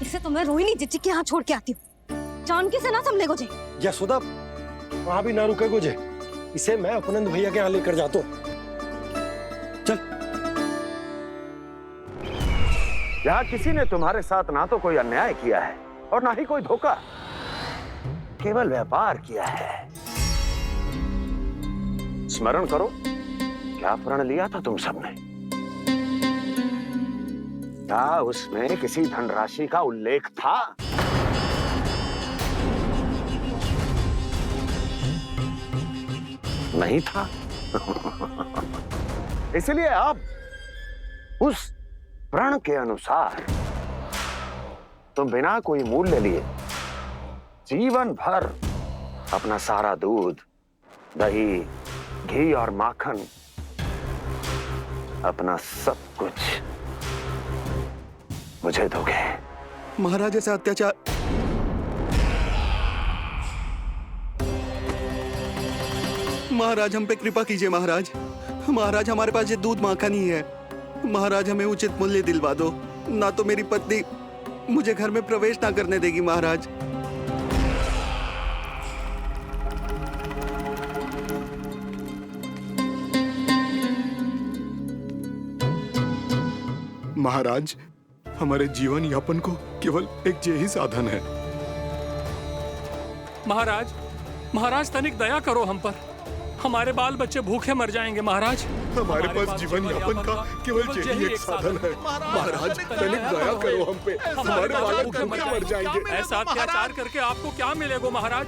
इसे तो मैं रोहिणी जीजी के यहाँ छोड़ के आती हूँ। जानकी से ना संभले गोजे। यशोदा, वहां भी ना रुके गोजे। इसे मैं अपनंद भैया के यहाँ लेकर जाता हूँ। चल। यहाँ किसी ने तुम्हारे साथ ना तो कोई अन्याय किया है और ना ही कोई धोखा, केवल व्यापार किया है। स्मरण करो क्या प्रण लिया था तुम सबने? क्या उसमें किसी धनराशि का उल्लेख था? नहीं था। इसलिए आप उस प्रण के अनुसार तुम बिना कोई मूल्य लिए जीवन भर अपना सारा दूध, दही, घी और माखन, अपना सब कुछ मुझे दोगे। महाराज ऐसा अत्याचार। महाराज हम पे कृपा कीजिए। महाराज, महाराज हमारे पास ये दूध माखन ही है। महाराज हमें उचित मूल्य दिलवा दो, ना तो मेरी पत्नी मुझे घर में प्रवेश ना करने देगी महाराज। महाराज, हमारे जीवन यापन को केवल एक यही साधन है। महाराज, महाराज तनिक दया करो हम पर। हमारे बाल बच्चे भूखे मर जाएंगे महाराज। हमारे पास जीवन यापन का केवल यही एक साधन है। महाराज तनिक दया करो हम पे, हमारे बालक भूखे मर जाएंगे। ऐसा अत्याचार करके आपको क्या मिलेगा महाराज?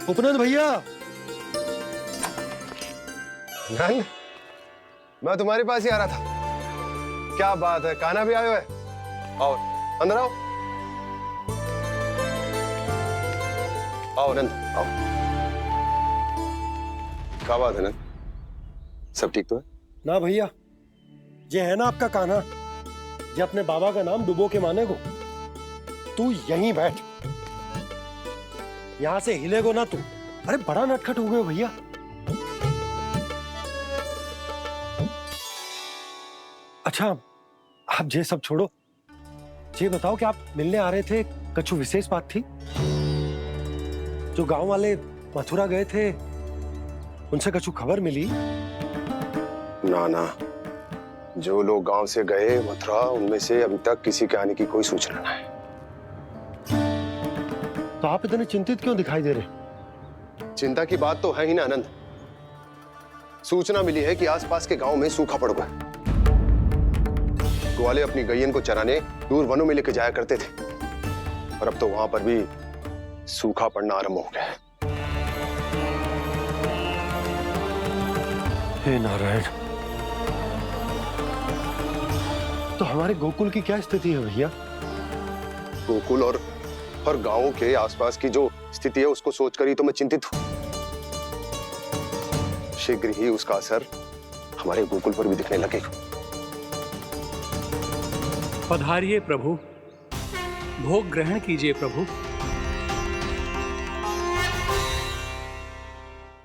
उपनंद भैया। नंद, मैं तुम्हारे पास ही आ रहा था। क्या बात है, कान्हा भी आयो है? आओ अंदर आओ। आओ नंद आओ। क्या बात है नंद, सब ठीक तो है? ना भैया, ये है ना आपका कान्हा, ये अपने बाबा का नाम डुबो के माने को। तू यहीं बैठ, यहां से हिलेगो ना तू। अरे बड़ा नटखट हो गए भैया। अच्छा, आप ये सब छोड़ो, ये बताओ कि आप मिलने आ रहे थे, कछु विशेष बात थी? जो गांव वाले मथुरा गए थे, उनसे कछु खबर मिली? ना ना, जो लोग गांव से गए मथुरा, उनमें से अभी तक किसी के आने की कोई सूचना नहीं है। तो आप इतने चिंतित क्यों दिखाई दे रहे? चिंता की बात तो है ही ना आनंद। सूचना मिली है कि आसपास के गांव में सूखा पड़ गया। ग्वाले अपनी गैयन को चराने दूर वनों में लेके जाया करते थे, और अब तो वहां पर भी सूखा पड़ना आरंभ हो गया है। हे नारायण, तो हमारे गोकुल की क्या स्थिति है भैया? गोकुल और गांवों के आसपास की जो स्थिति है उसको सोचकर ही तो मैं चिंतित हूं। शीघ्र ही उसका असर हमारे गोकुल पर भी दिखने लगेगा। पधारिए प्रभु, भोग ग्रहण कीजिए प्रभु।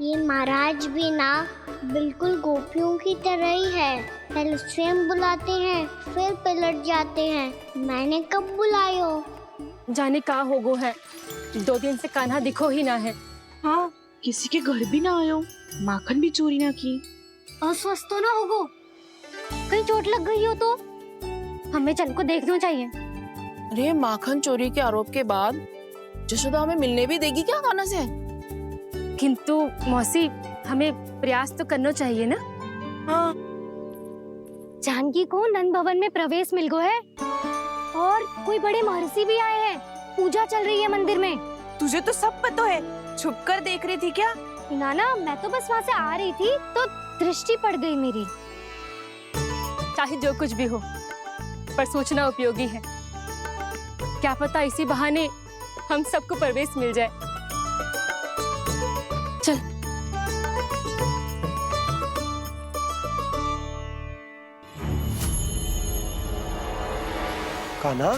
ये महाराज भी ना बिल्कुल गोपियों की तरह ही है। पहले स्वयं बुलाते हैं, फिर पलट जाते हैं। मैंने कब बुलायो? जाने का होगो है, 2 दिन से कान्हा दिखो ही ना है। हाँ, किसी के घर भी ना आयो, माखन भी चोरी ना की। अस्वस्थ तो ना होगो? कहीं चोट लग गई हो तो? हमें चल को देखना चाहिए। अरे माखन चोरी के आरोप के बाद जशोदा हमें मिलने भी देगी क्या कान्हा से? किंतु मौसी, हमें प्रयास तो करना चाहिए ना। हाँ। जानकी को नंद भवन में प्रवेश मिल गो है, और कोई बड़े महर्षि भी आए हैं। पूजा चल रही है मंदिर में। तुझे तो सब पता है, छुपकर देख रही थी क्या? ना, मैं तो बस वहाँ से आ रही थी तो दृष्टि पड़ गई मेरी। चाहे जो कुछ भी हो, पर सूचना उपयोगी है। क्या पता इसी बहाने हम सबको प्रवेश मिल जाए। चल। कान्हा,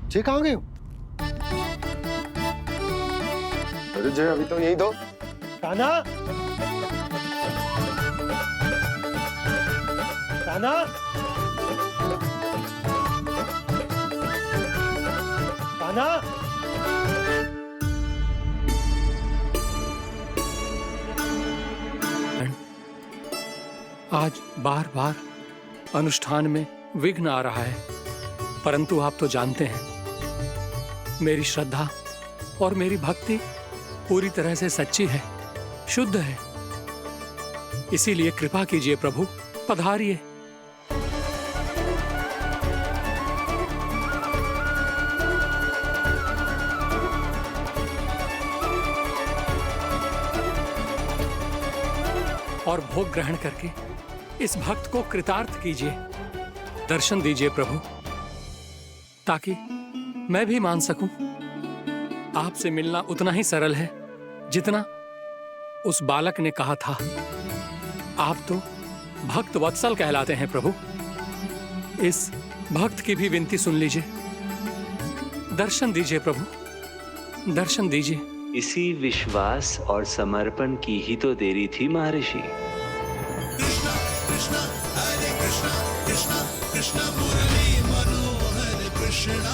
जे कहाँ गए हो? अरे जय, अभी तो यही दो। कान्हा, कान्हा, कान्हा। आज बार बार अनुष्ठान में विघ्न आ रहा है, परंतु आप तो जानते हैं मेरी श्रद्धा और मेरी भक्ति पूरी तरह से सच्ची है, शुद्ध है। इसीलिए कृपा कीजिए प्रभु, पधारिए। और भोग ग्रहण करके इस भक्त को कृतार्थ कीजिए। दर्शन दीजिए प्रभु, ताकि मैं भी मान सकूं। आपसे मिलना उतना ही सरल है जितना उस बालक ने कहा था। आप तो भक्त वत्सल कहलाते हैं प्रभु। इस भक्त की भी विनती सुन लीजिए। दर्शन दीजिए प्रभु, दर्शन दीजिए। इसी विश्वास और समर्पण की ही तो देरी थी महर्षि। कृष्णा कृष्णा हरे कृष्णा कृष्णा कृष्णा मुरली मनोहर कृष्णा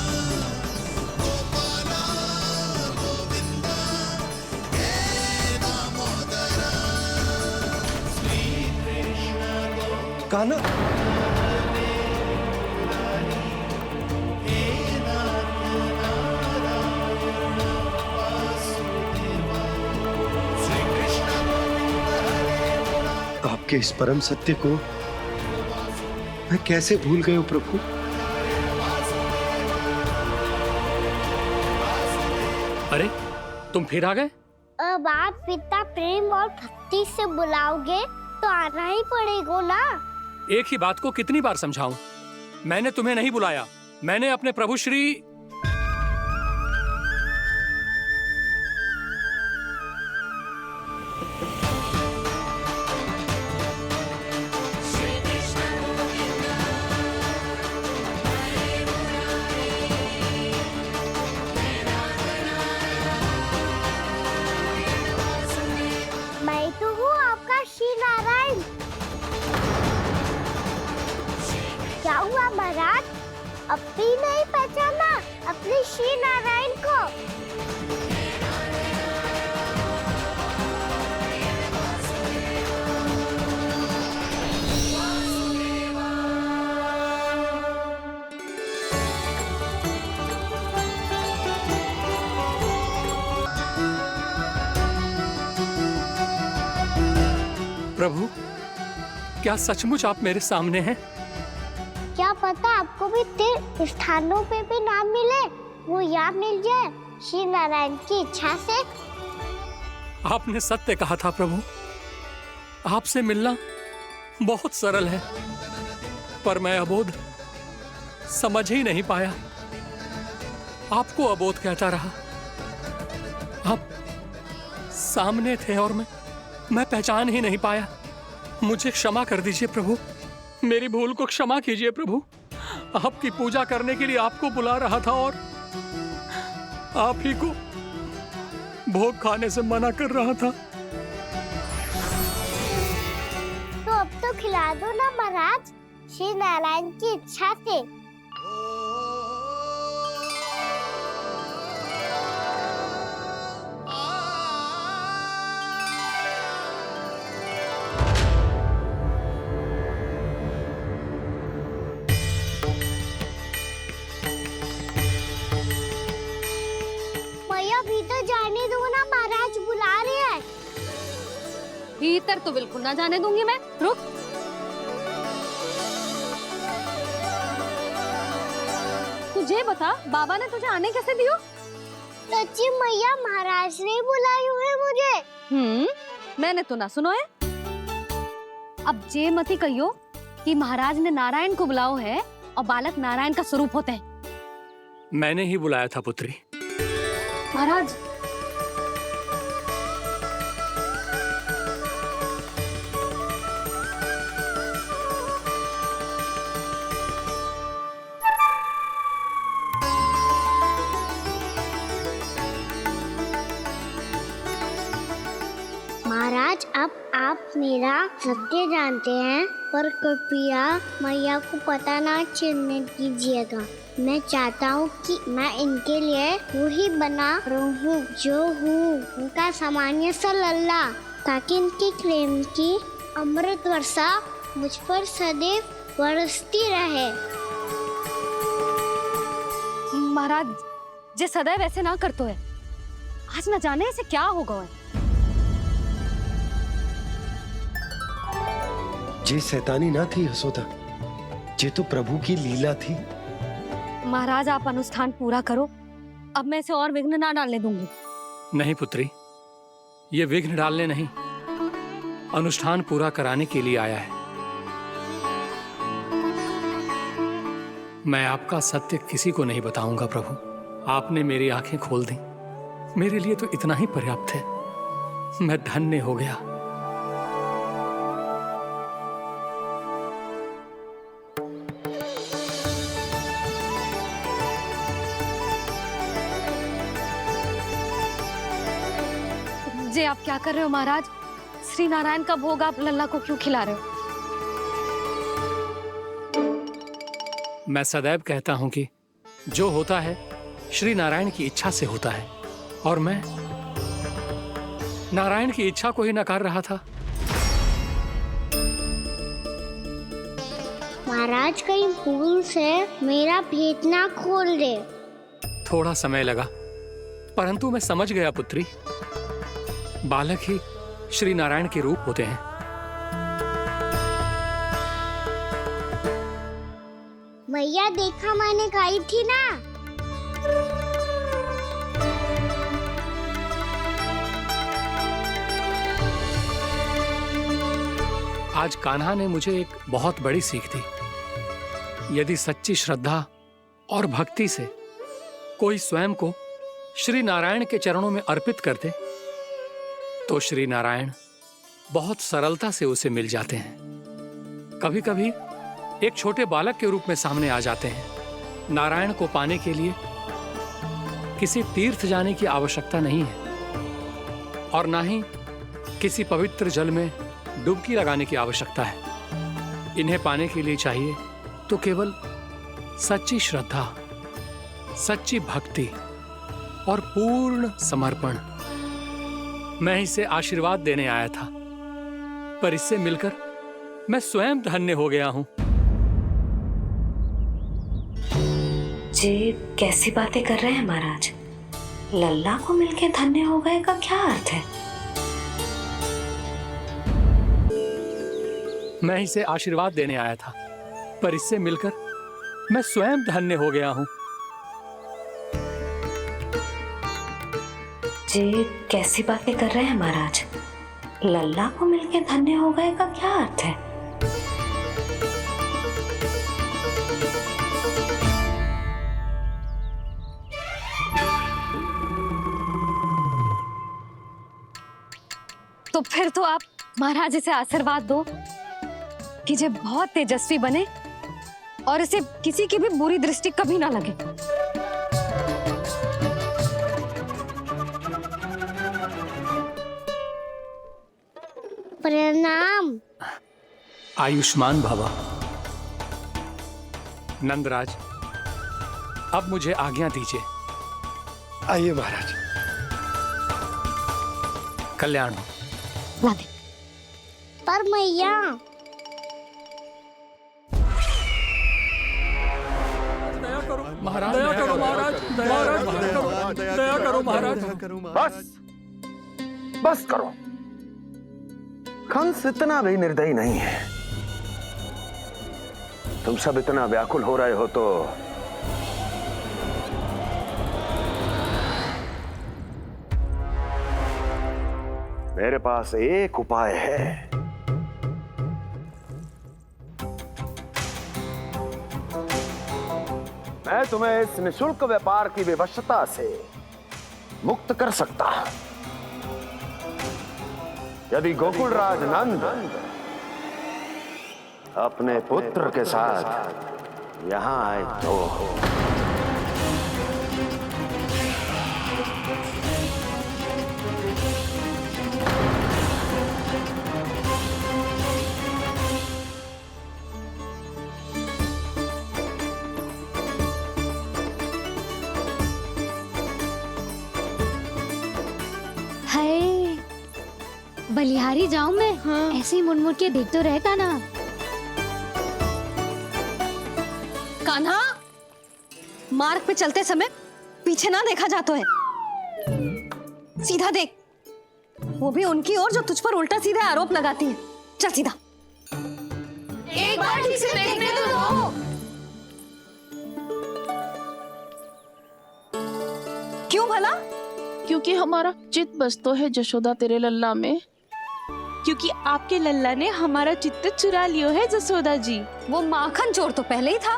गोपाला गोविंदा हे दामोदरा श्री कृष्ण कान्हा, आपके इस परम सत्य को मैं कैसे भूल गया हूं प्रभु। अरे तुम फिर आ गए? अब आप इतना प्रेम और भक्ति से बुलाओगे तो आना ही पड़ेगा ना। एक ही बात को कितनी बार समझाऊं? मैंने तुम्हें नहीं बुलाया, मैंने अपने प्रभु श्री मैं तो हूँ आपका श्री नारायण। क्या हुआ महाराज, अब भी नहीं पहचाना अपने श्री नारायण को? प्रभु, क्या सचमुच आप मेरे सामने हैं? क्या पता आपको भी तीर्थ स्थानों पे भी नाम मिले, वो यहाँ मिल जाए श्री नारायण की इच्छा से। आपने सत्य कहा था प्रभु, आपसे मिलना बहुत सरल है, पर मैं अबोध समझ ही नहीं पाया। आपको अबोध कहता रहा। आप सामने थे और मैं पहचान ही नहीं पाया। मुझे क्षमा कर दीजिए प्रभु, मेरी भूल को क्षमा कीजिए प्रभु। आपकी पूजा करने के लिए आपको बुला रहा था और आप ही को भोग खाने से मना कर रहा था। तो अब तो खिला दो ना महाराज, श्री नारायण की इच्छा से। भीतर जाने दो ना, महाराज बुला रहे हैं। भीतर तो बिल्कुल ना जाने दूंगी मैं, रुक। तुझे बता, बाबा ने तुझे आने कैसे दियो? सच्ची मैया, महाराज ने बुलाई हुई है मुझे। मैंने तो ना सुनो है। अब जे मती कहियो कि महाराज ने नारायण को बुलाओ है और बालक नारायण का स्वरूप होते हैं। मैंने ही बुलाया था पुत्री। महाराज, महाराज, अब आप मेरा सत्य जानते हैं, पर कृपया मैया को पता ना चलने दीजिएगा। मैं चाहता हूँ कि मैं इनके लिए वही बना रहूँ जो हूँ, उनका सामान्य सा लल्ला, ताकि इनके प्रेम की अमृत वर्षा मुझ पर सदैव बरसती रहे। महाराज, जे सदैव ऐसे ना करतो है, आज न जाने इसे क्या होगा है। जे शैतानी ना थी यशोदा, जे तो प्रभु की लीला थी। महाराज, आप अनुष्ठान पूरा करो, अब मैं इसे और विघ्न ना डालने दूंगी। नहीं पुत्री, ये विघ्न डालने नहीं, अनुष्ठान पूरा कराने के लिए आया है। मैं आपका सत्य किसी को नहीं बताऊंगा प्रभु। आपने मेरी आंखें खोल दी, मेरे लिए तो इतना ही पर्याप्त है। मैं धन्य हो गया। ये आप क्या कर रहे हो महाराज? श्री नारायण का भोग आप लल्ला को क्यों खिला रहे हो? मैं सदैव कहता हूं कि जो होता है श्री नारायण की इच्छा से होता है, और मैं नारायण की इच्छा को ही नकार रहा था। महाराज कहीं भूल से मेरा भेद ना खोल दे। थोड़ा समय लगा, परंतु मैं समझ गया पुत्री। बालक ही श्री नारायण के रूप होते हैं। मैया देखा मैंने खाई थी ना। आज कान्हा ने मुझे एक बहुत बड़ी सीख दी। यदि सच्ची श्रद्धा और भक्ति से कोई स्वयं को श्री नारायण के चरणों में अर्पित कर दे, तो श्री नारायण बहुत सरलता से उसे मिल जाते हैं। कभी कभी एक छोटे बालक के रूप में सामने आ जाते हैं। नारायण को पाने के लिए किसी तीर्थ जाने की आवश्यकता नहीं है, और ना ही किसी पवित्र जल में डुबकी लगाने की आवश्यकता है। इन्हें पाने के लिए चाहिए तो केवल सच्ची श्रद्धा, सच्ची भक्ति और पूर्ण समर्पण। मैं इसे आशीर्वाद देने आया था, पर इससे मिलकर मैं स्वयं धन्य हो गया हूं। जी कैसी बातें कर रहे हैं महाराज? लल्ला को मिलके धन्य हो गए का क्या अर्थ है? मैं इसे आशीर्वाद देने आया था, पर इससे मिलकर मैं स्वयं धन्य हो गया हूं। जी कैसी बातें कर रहे हैं महाराज? लल्ला को मिलके धन्य हो गए का क्या अर्थ है? तो फिर तो आप महाराज इसे आशीर्वाद दो कि ये बहुत तेजस्वी बने और इसे किसी की भी बुरी दृष्टि कभी ना लगे। प्रणाम। आयुष्मान भवा। नंदराज, अब मुझे आज्ञा दीजिए। आइए महाराज। कल्याण हो। पर मैया महाराज, दया करो महाराज, दया करो महाराज। बस करो। कंस इतना भी निर्दयी नहीं है। तुम सब इतना व्याकुल हो रहे हो तो मेरे पास एक उपाय है। मैं तुम्हें इस निशुल्क व्यापार की विवशता से मुक्त कर सकता हूं। यदि गोकुलराज नंद अपने पुत्र के साथ यहां आए तो बलिहारी जाऊं मैं? हाँ। ऐसे ही मुड़ के देख तो रहता ना। कान्हा, मार्ग पे चलते समय पीछे ना देखा जाता है। सीधा देख, वो भी उनकी ओर जो तुझ पर उल्टा सीधा आरोप लगाती है। चल सीधा। एक बार ठीक से देखने तो दो। क्यों भला? क्योंकि हमारा चित्त बसतो है जशोदा तेरे लल्ला में। क्योंकि आपके लल्ला ने हमारा चित्त चुरा लियो है जसोदा जी। वो माखन चोर तो पहले ही था,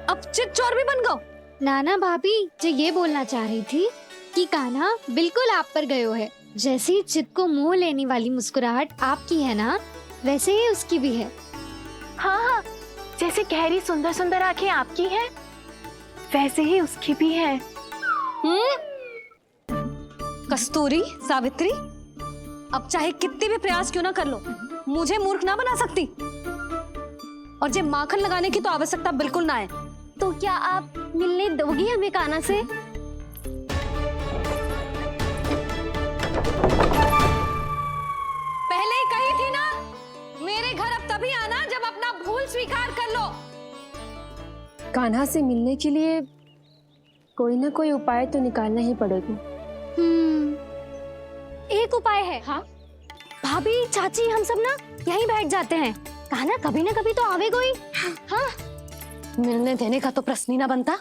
अब चित्त चोर भी बन गो। नाना भाभी जो ये बोलना चाह रही थी कि कान्हा बिल्कुल आप पर गयो है। जैसे ही चित्त को मोह लेने वाली मुस्कुराहट आपकी है ना, वैसे ही उसकी भी है। हाँ हाँ, जैसे गहरी सुंदर सुंदर आंखें आपकी हैं, वैसे ही उसकी भी है। कस्तूरी, सावित्री, अब चाहे कितने भी प्रयास क्यों ना कर लो, मुझे मूर्ख ना बना सकती। और जे माखन लगाने की तो आवश्यकता बिल्कुल ना है। तो क्या आप मिलने दोगी हमें कान्हा से? पहले ही कही थी ना, मेरे घर अब तभी आना जब अपना भूल स्वीकार कर लो। कान्हा से मिलने के लिए कोई ना कोई उपाय तो निकालना ही पड़ेगा। एक उपाय है। हाँ? भाभी, चाची, हम सब ना यहीं बैठ जाते हैं। कान्हा कभी ना कभी तो आवेगा ही। हाँ। मिलने देने का तो प्रश्न ही ना बनता।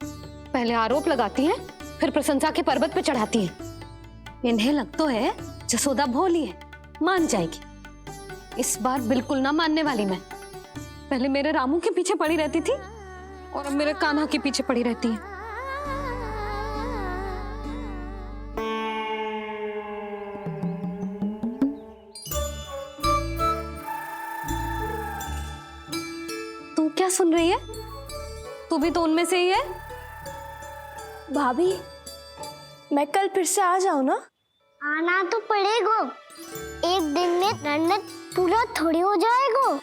पहले आरोप लगाती हैं, फिर प्रशंसा के पर्वत पे चढ़ाती हैं। इन्हें लग तो है जसोदा भोली है, मान जाएगी। इस बार बिल्कुल ना मानने वाली मैं। पहले मेरे रामू के पीछे पड़ी रहती थी और अब मेरे कान्हा के पीछे पड़ी रहती है। तू क्या सुन रही है? तू भी तो उनमें से ही है। भाभी, मैं कल फिर से आ जाऊं ना? आना तो पड़ेगा। एक दिन में नन्नत पूरा थोड़ी हो जाएगा।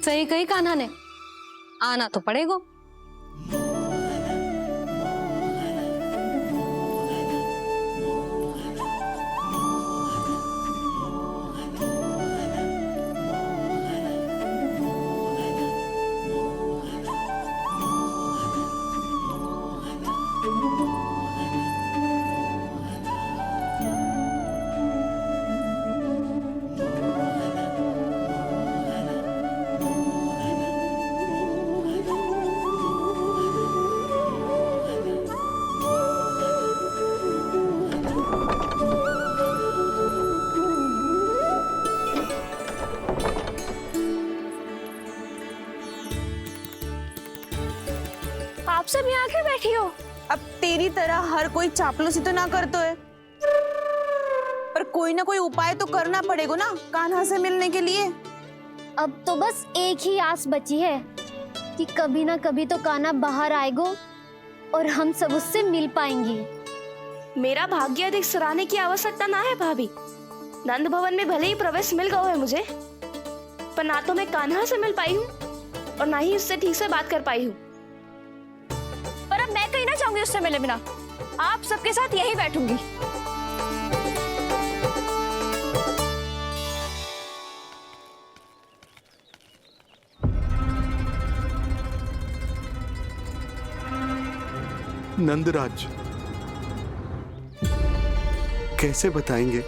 सही कही कान्हा ने, आना तो पड़ेगा। आप सब यहाँ आके बैठी हो? अब तेरी तरह हर कोई चापलूसी तो ना करतो है, पर कोई ना कोई उपाय तो करना पड़ेगा ना कान्हा से मिलने के लिए। अब तो बस एक ही आस बची है कि कभी ना कभी तो कान्हा बाहर आएगा और हम सब उससे मिल पाएंगे। मेरा भाग्य अधिक सराहने की आवश्यकता ना है भाभी। नंद भवन में भले ही प्रवेश मिल गया है मुझे, पर ना तो मैं कान्हा से मिल पाई हूँ और ना ही उससे ठीक से बात कर पाई हूँ। पर अब मैं कहीं ना जाऊंगी उससे मिले बिना। आप सबके साथ यहीं बैठूंगी। नंदराज, कैसे बताएंगे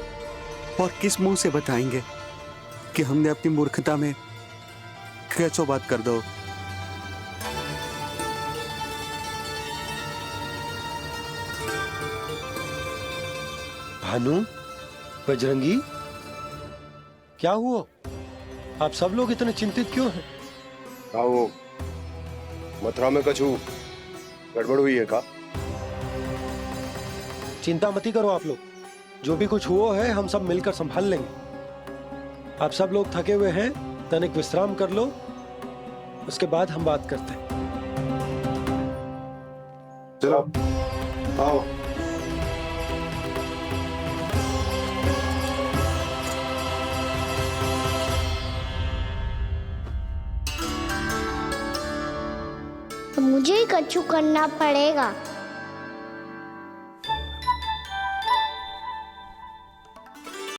और किस मुंह से बताएंगे कि हमने अपनी मूर्खता में कैसो बात कर दो। भानु, बजरंगी, क्या हुआ? आप सब लोग इतने चिंतित क्यों हैं? वो मथुरा में कछु गड़बड़ हुई है का? चिंता मती करो आप लोग, जो भी कुछ हुआ है हम सब मिलकर संभाल लेंगे। आप सब लोग थके हुए हैं, तनिक विश्राम कर लो, उसके बाद हम बात करते हैं। चलो आओ। मुझे ही कछु करना पड़ेगा।